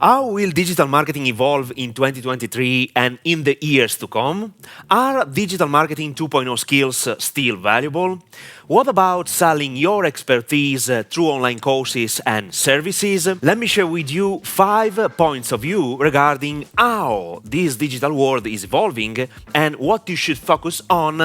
How will digital marketing evolve in 2023 and in the years to come? Are digital marketing 2.0 skills still valuable? What about selling your expertise through online courses and services? Let me share with you 5 points of view regarding how this digital world is evolving and what you should focus on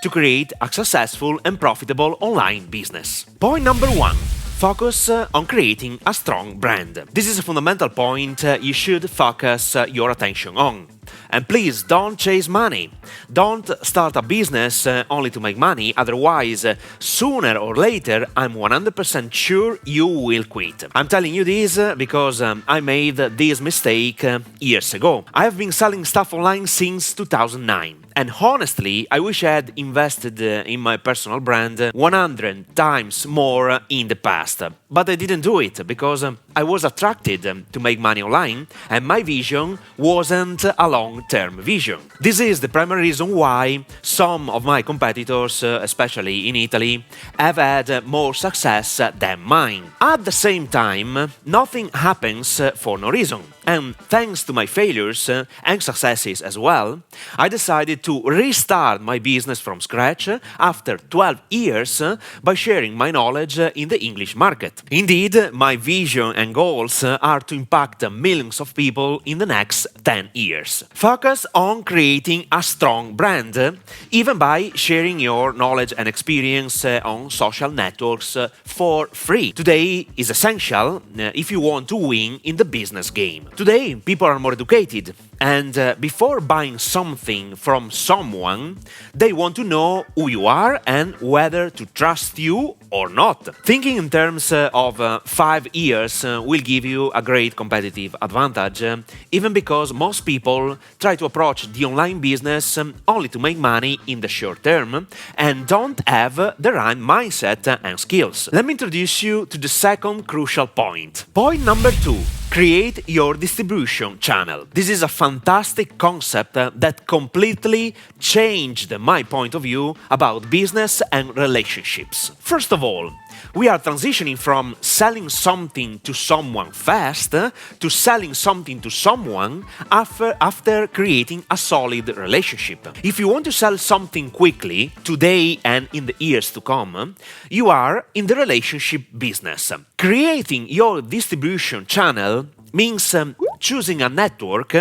to create a successful and profitable online business. Point number 1. Focus on creating a strong brand. This is a fundamental point you should focus your attention on. And please don't chase money. Don't start a business only to make money, otherwise, sooner or later, I'm 100% sure you will quit. I'm telling you this because I made this mistake years ago. I have been selling stuff online since 2009. And honestly, I wish I had invested in my personal brand 100 times more in the past. But I didn't do it because I was attracted to make money online and my vision wasn't a long-term vision. This is the primary reason why some of my competitors, especially in Italy, have had more success than mine. At the same time, nothing happens for no reason. And thanks to my failures and successes as well, I decided to restart my business from scratch after 12 years by sharing my knowledge in the English market. Indeed, my vision and goals are to impact millions of people in the next 10 years. Focus on creating a strong brand, even by sharing your knowledge and experience on social networks for free. Today is essential if you want to win in the business game. Today, people are more educated, and before buying something from someone, they want to know who you are and whether to trust you or not. Thinking in terms of 5 years will give you a great competitive advantage, even because most people try to approach the online business only to make money in the short term and don't have the right mindset and skills. Let me introduce you to the second crucial point. Point number 2. Create your distribution channel. This is a fantastic concept that completely changed my point of view about business and relationships. First of all, we are transitioning from selling something to someone fast to selling something to someone after creating a solid relationship. If you want to sell something quickly, today and in the years to come, you are in the relationship business. Creating your distribution channel means choosing a network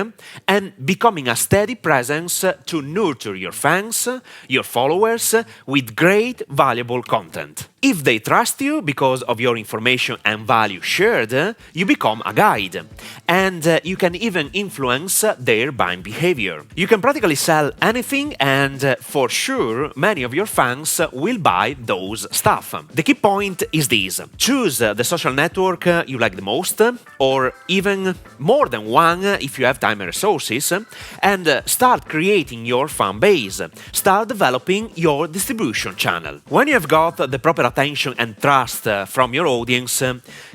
and becoming a steady presence to nurture your fans, your followers, with great, valuable content. If they trust you because of your information and value shared, you become a guide, and you can even influence their buying behavior. You can practically sell anything, and for sure, many of your fans will buy those stuff. The key point is this: choose the social network you like the most, or even more than one if you have time and resources, and start creating your fan base. Start developing your distribution channel. When you have got the proper attention and trust from your audience,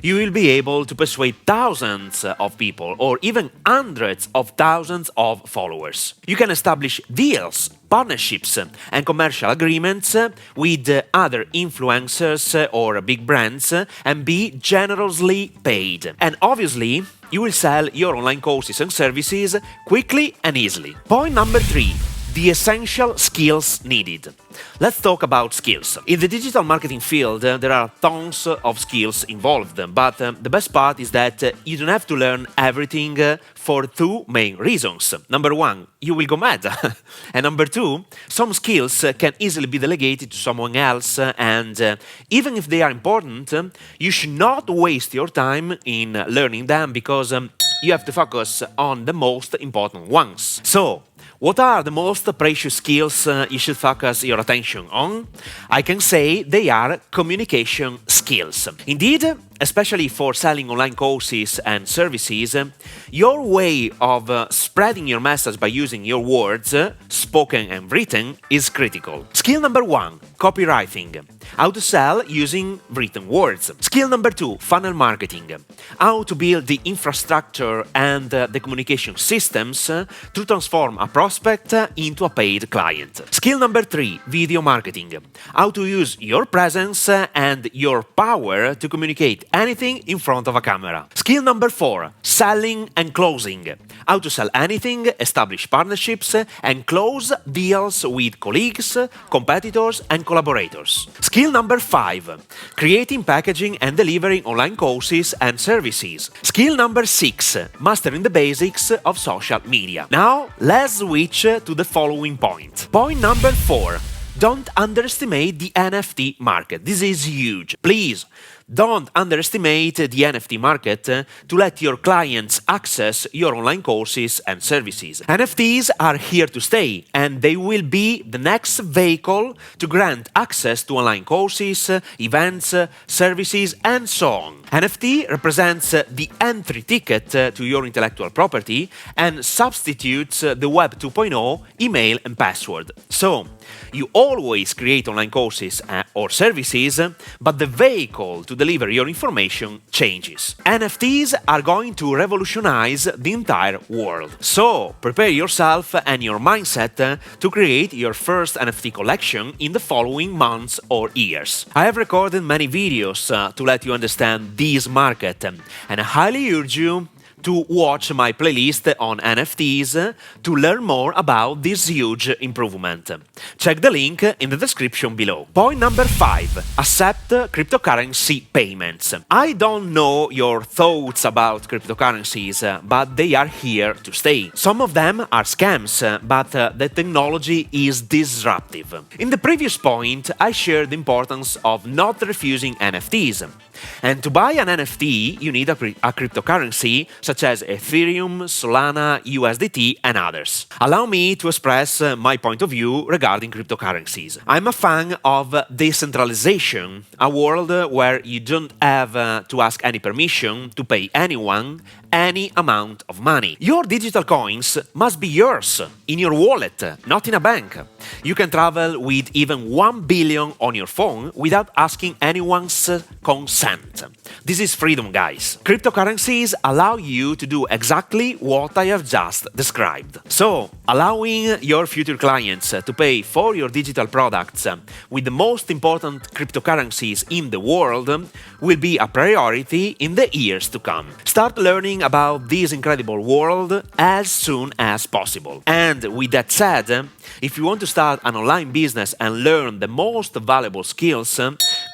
you will be able to persuade thousands of people or even hundreds of thousands of followers. You can establish deals, partnerships and commercial agreements with other influencers or big brands and be generously paid. And obviously, you will sell your online courses and services quickly and easily. Point number 3. The essential skills needed. Let's talk about skills. In the digital marketing field, there are tons of skills involved, but the best part is that you don't have to learn everything for 2 main reasons. Number 1, you will go mad. And number 2, some skills can easily be delegated to someone else, and even if they are important, you should not waste your time in learning them because you have to focus on the most important ones. So, what are the most precious skills you should focus your attention on? I can say they are communication skills. Indeed, especially for selling online courses and services, your way of spreading your message by using your words, spoken and written, is critical. Skill number 1, copywriting. How to sell using written words. Skill number 2, funnel marketing. How to build the infrastructure and the communication systems to transform a prospect into a paid client. Skill number 3, video marketing. How to use your presence and your power to communicate anything in front of a camera. Skill number 4, selling and closing. How to sell anything, establish partnerships, and close deals with colleagues, competitors, and collaborators. Skill number 5, creating, packaging, and delivering online courses and services. Skill number 6, mastering the basics of social media. Now, let's switch to the following point. Point number 4. Don't underestimate the NFT market. This is huge. Please, don't underestimate the NFT market to let your clients access your online courses and services. NFTs are here to stay, and they will be the next vehicle to grant access to online courses, events, services, and so on. NFT represents the entry ticket to your intellectual property and substitutes the Web 2.0 email and password. So, you always create online courses or services, but the vehicle to deliver your information changes. NFTs are going to revolutionize the entire world. So, prepare yourself and your mindset to create your first NFT collection in the following months or years. I have recorded many videos to let you understand this market, and I highly urge you to watch my playlist on NFTs to learn more about this huge improvement. Check the link in the description below. Point number 5. Accept cryptocurrency payments. I don't know your thoughts about cryptocurrencies, but they are here to stay. Some of them are scams, but the technology is disruptive. In the previous point, I shared the importance of not refusing NFTs. And to buy an NFT, you need a cryptocurrency such as Ethereum, Solana, USDT, and others. Allow me to express my point of view regarding cryptocurrencies. I'm a fan of decentralization, a world where you don't have to ask any permission to pay anyone any amount of money. Your digital coins must be yours, in your wallet, not in a bank. You can travel with even 1 billion on your phone without asking anyone's consent. This is freedom, guys. Cryptocurrencies allow you to do exactly what I have just described. So, allowing your future clients to pay for your digital products with the most important cryptocurrencies in the world will be a priority in the years to come. Start learning about this incredible world as soon as possible. And with that said, if you want to start an online business and learn the most valuable skills,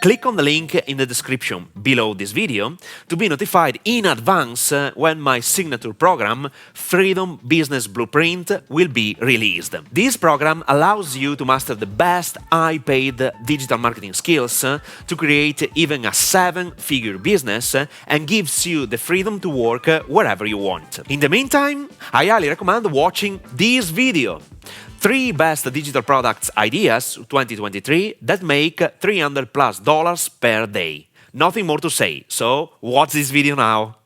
click on the link in the description below this video to be notified in advance when my signature program, Freedom Business Blueprint, will be released. This program allows you to master the best high-paid digital marketing skills to create even a 7-figure business and gives you the freedom to work wherever you want. In the meantime, I highly recommend watching this video. 3 best digital products ideas 2023 that make $300+ per day. Nothing more to say, so watch this video now.